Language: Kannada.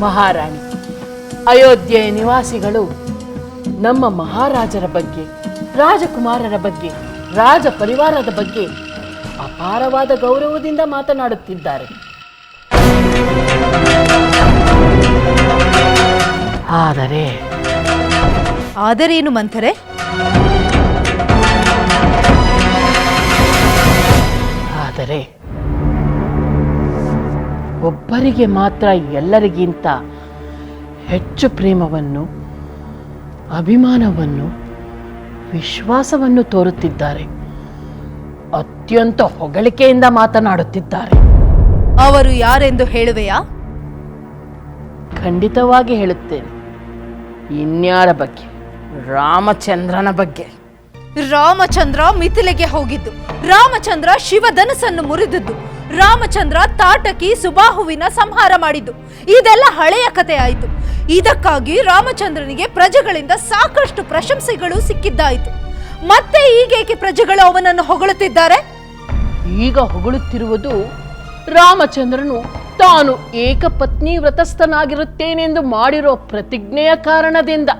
ಮಹಾರಾಣಿ, ಅಯೋಧ್ಯೆಯ ನಿವಾಸಿಗಳು ನಮ್ಮ ಮಹಾರಾಜರ ಬಗ್ಗೆ, ರಾಜಕುಮಾರರ ಬಗ್ಗೆ, ರಾಜ ಪರಿವಾರದ ಬಗ್ಗೆ ಅಪಾರವಾದ ಗೌರವದಿಂದ ಮಾತನಾಡುತ್ತಿದ್ದಾರೆ. ಆದರೇನು ಮಂಥರೆ? ಆದರೆ ಒಬ್ಬರಿಗೆ ಮಾತ್ರ ಎಲ್ಲರಿಗಿಂತ ಹೆಚ್ಚು ಪ್ರೇಮವನ್ನು, ಅಭಿಮಾನವನ್ನು, ವಿಶ್ವಾಸವನ್ನು ತೋರುತ್ತಿದ್ದಾರೆ. ಅತ್ಯಂತ ಹೊಗಳಿಕೆಯಿಂದ ಮಾತನಾಡುತ್ತಿದ್ದಾರೆ. ಅವರು ಯಾರೆಂದು ಹೇಳುವೆಯಾ? ಖಂಡಿತವಾಗಿ ಹೇಳುತ್ತೇನೆ. ಇನ್ಯಾರ ಬಗ್ಗೆ? ರಾಮಚಂದ್ರನ ಬಗ್ಗೆ. ರಾಮಚಂದ್ರ ಮಿಥಿಲೆಗೆ ಹೋಗಿದ್ದು, ರಾಮಚಂದ್ರ ಶಿವಧನಸ್ಸನ್ನು ಮುರಿದಿದ್ದು, ರಾಮಚಂದ್ರ ತಾಟಕಿ ಸುಬಾಹುವಿನ ಸಂಹಾರ ಮಾಡಿದ್ದು, ಇದೆಲ್ಲ ಹಳೆಯ ಕಥೆ ಆಯಿತು. ಇದಕ್ಕಾಗಿ ರಾಮಚಂದ್ರನಿಗೆ ಪ್ರಜೆಗಳಿಂದ ಸಾಕಷ್ಟು ಪ್ರಶಂಸೆಗಳು ಸಿಕ್ಕಿದ್ದಾಯಿತು. ಮತ್ತೆ ಈಗೇಕೆ ಪ್ರಜೆಗಳು ಅವನನ್ನು ಹೊಗಳುತ್ತಿದ್ದಾರೆ? ಈಗ ಹೊಗಳುತ್ತಿರುವುದು ರಾಮಚಂದ್ರನು ತಾನು ಏಕಪತ್ನಿ ವ್ರತಸ್ಥನಾಗಿರುತ್ತೇನೆಂದು ಮಾಡಿರೋ ಪ್ರತಿಜ್ಞೆಯ ಕಾರಣದಿಂದ.